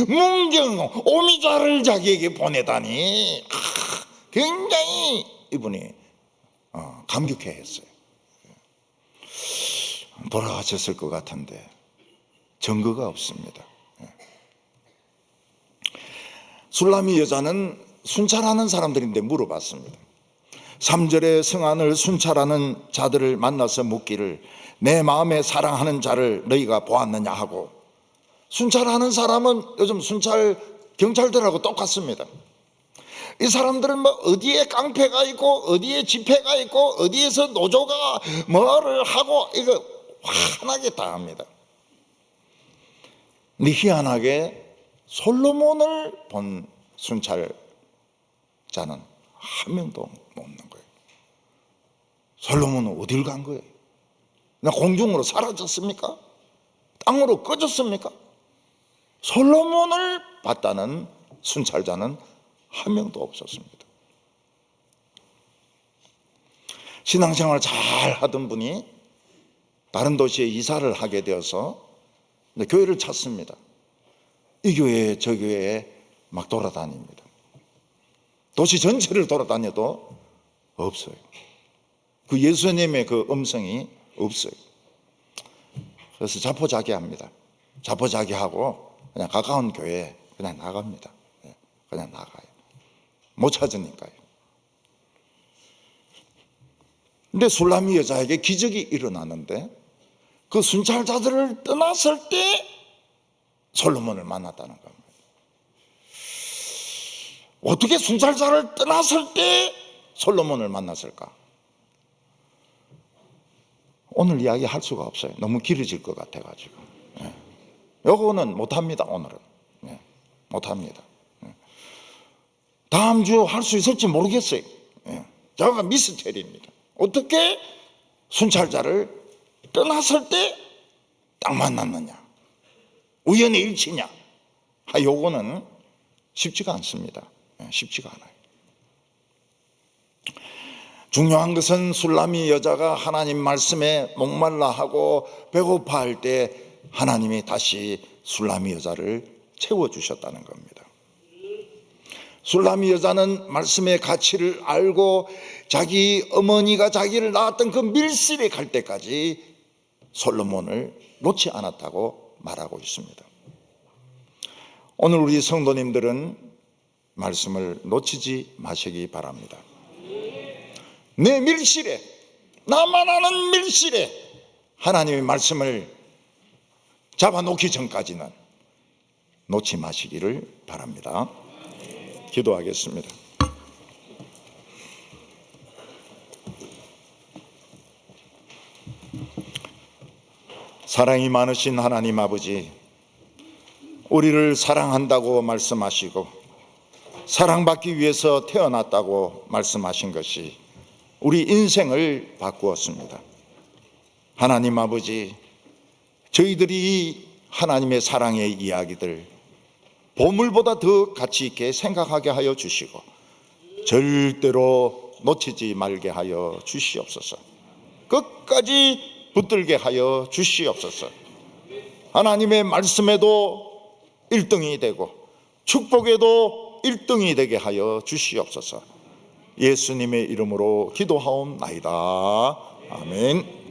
문경 오미자를 자기에게 보내다니. 굉장히 이분이 감격해했어요. 돌아가셨을 것 같은데 증거가 없습니다. 술라미 여자는 순찰하는 사람들인데 물어봤습니다. 3절의 성안을 순찰하는 자들을 만나서 묻기를 내 마음에 사랑하는 자를 너희가 보았느냐 하고, 순찰하는 사람은 요즘 순찰 경찰들하고 똑같습니다. 이 사람들은 뭐 어디에 깡패가 있고 어디에 집회가 있고 어디에서 노조가 뭐를 하고 이거 환하게 다 합니다. 근데 희한하게 솔로몬을 본 순찰자는 한 명도 없는 거예요. 솔로몬은 어딜 간 거예요? 그냥 공중으로 사라졌습니까? 땅으로 꺼졌습니까? 솔로몬을 봤다는 순찰자는 한 명도 없었습니다. 신앙생활 잘 하던 분이 다른 도시에 이사를 하게 되어서 교회를 찾습니다. 이 교회에 저 교회에 막 돌아다닙니다. 도시 전체를 돌아다녀도 없어요. 그 예수님의 그 음성이 없어요. 그래서 자포자기합니다. 자포자기하고 그냥 가까운 교회에 그냥 나갑니다. 그냥 나가요. 못 찾으니까요. 근데 술라미 여자에게 기적이 일어나는데 그 순찰자들을 떠났을 때 솔로몬을 만났다는 겁니다. 어떻게 순찰자를 떠났을 때 솔로몬을 만났을까? 오늘 이야기 할 수가 없어요. 너무 길어질 것 같아가지고. 요거는 못합니다. 오늘은 못합니다. 다음 주 할 수 있을지 모르겠어요. 저가 미스테리입니다. 어떻게 순찰자를 떠났을 때 딱 만났느냐, 우연의 일치냐, 요거는 쉽지가 않습니다. 쉽지가 않아요. 중요한 것은 술라미 여자가 하나님 말씀에 목말라 하고 배고파할 때 하나님이 다시 술라미 여자를 채워주셨다는 겁니다. 술라미 여자는 말씀의 가치를 알고 자기 어머니가 자기를 낳았던 그 밀실에 갈 때까지 솔로몬을 놓지 않았다고 말하고 있습니다. 오늘 우리 성도님들은 말씀을 놓치지 마시기 바랍니다. 내 밀실에, 나만 아는 밀실에 하나님의 말씀을 잡아놓기 전까지는 놓지 마시기를 바랍니다. 기도하겠습니다. 사랑이 많으신 하나님 아버지, 우리를 사랑한다고 말씀하시고 사랑받기 위해서 태어났다고 말씀하신 것이 우리 인생을 바꾸었습니다. 하나님 아버지, 저희들이 하나님의 사랑의 이야기들 보물보다 더 가치 있게 생각하게 하여 주시고 절대로 놓치지 말게 하여 주시옵소서. 끝까지 붙들게 하여 주시옵소서. 하나님의 말씀에도 1등이 되고 축복에도 1등이 되게 하여 주시옵소서. 예수님의 이름으로 기도하옵나이다. 아멘.